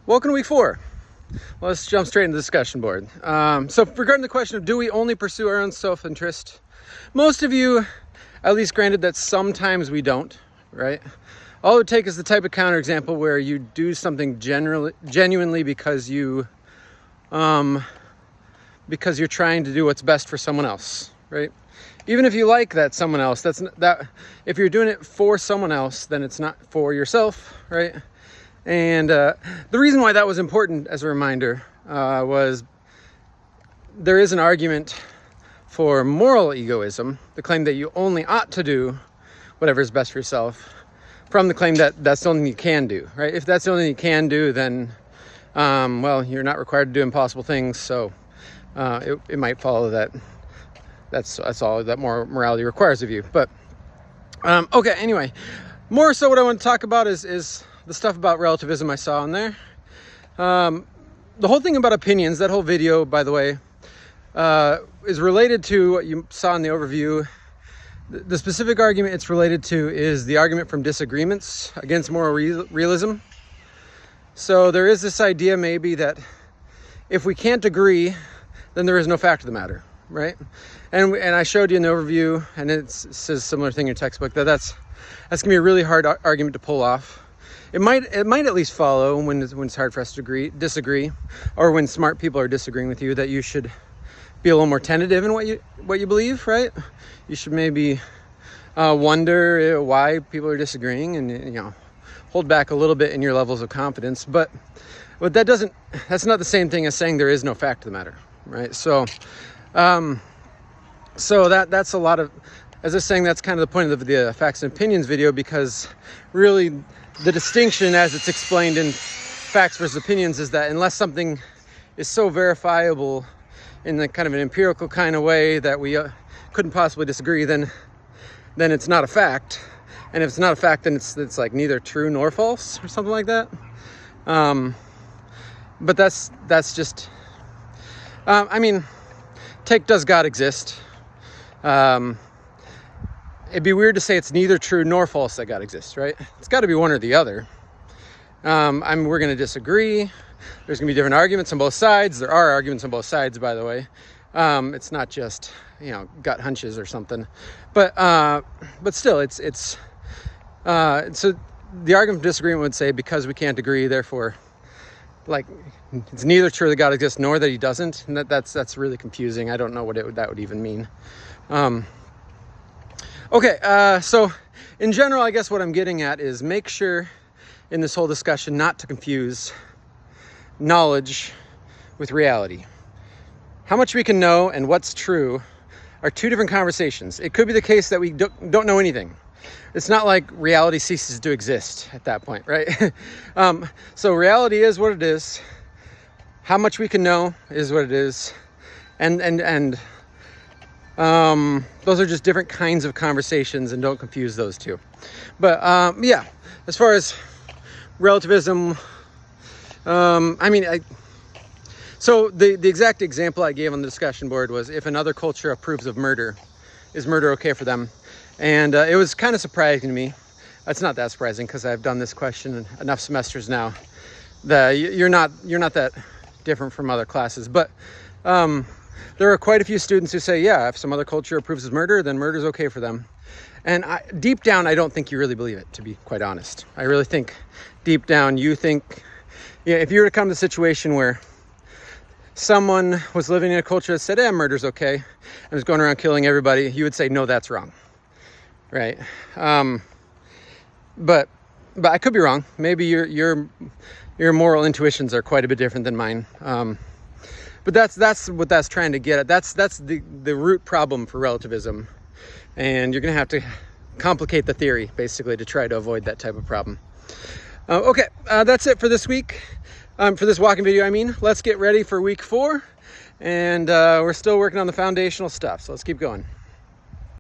Welcome to week 4. Well, let's jump straight into the discussion board. So regarding the question of do we only pursue our own self-interest, most of you, at least granted that sometimes we don't, right? All it would take is the type of counterexample where you do something genuinely because you're trying to do what's best for someone else, right? Even if you like that someone else, if you're doing it for someone else, then it's not for yourself, right? And the reason why that was important as a reminder was there is an argument for moral egoism, the claim that you only ought to do whatever is best for yourself, from the claim that that's the only thing you can do, right? If that's the only thing you can do, then, well, you're not required to do impossible things, so it might follow that that's all that morality requires of you. But, okay, anyway, more so what I want to talk about is the stuff about relativism I saw in there. The whole thing about opinions, that whole video, by the way, is related to what you saw in the overview. The specific argument it's related to is the argument from disagreements against moral realism. So there is this idea maybe that if we can't agree, then there is no fact of the matter, right? And I showed you in the overview, and it says a similar thing in your textbook, that's gonna be a really hard argument to pull off. It might at least follow when it's hard for us to disagree, or when smart people are disagreeing with you, that you should be a little more tentative in what you believe, right? You should maybe wonder why people are disagreeing, and hold back a little bit in your levels of confidence. But that's not the same thing as saying there is no fact of the matter, right? So that's a lot of, as I was saying, that's kind of the point of the facts and opinions video, because really the distinction as it's explained in facts versus opinions is that unless something is so verifiable in the kind of an empirical kind of way that we couldn't possibly disagree, then it's not a fact. And if it's not a fact, then it's like neither true nor false or something like that. But that's just, take does God exist? It'd be weird to say it's neither true nor false that God exists, right? It's got to be one or the other. We're going to disagree. There's going to be different arguments on both sides. There are arguments on both sides, by the way. It's not just, gut hunches or something. But still, so the argument of disagreement would say because we can't agree, therefore, like, it's neither true that God exists nor that he doesn't. And that's really confusing. I don't know what that would even mean. Okay, so in general, I guess what I'm getting at is make sure in this whole discussion not to confuse knowledge with reality. How much we can know and what's true are two different conversations. It could be the case that we don't know anything. It's not like reality ceases to exist at that point, right? So reality is what it is. How much we can know is what it is. And those are just different kinds of conversations, and don't confuse those two. But yeah, as far as relativism, so the exact example I gave on the discussion board was if another culture approves of murder, is murder okay for them? And it was kind of surprising to me. It's not that surprising because I've done this question enough semesters now that you're not that different from other classes. But there are quite a few students who say, yeah, if some other culture approves of murder, then murder's okay for them. And deep down, I don't think you really believe it, to be quite honest. I really think deep down you think, if you were to come to a situation where someone was living in a culture that said, murder's okay, and was going around killing everybody, you would say, no, that's wrong, right? But I could be wrong. Maybe your moral intuitions are quite a bit different than mine. But that's what that's trying to get at. That's the root problem for relativism. And you're going to have to complicate the theory, basically, to try to avoid that type of problem. Okay, that's it for this week. For this walking video, Let's get ready for week 4. And we're still working on the foundational stuff, so let's keep going.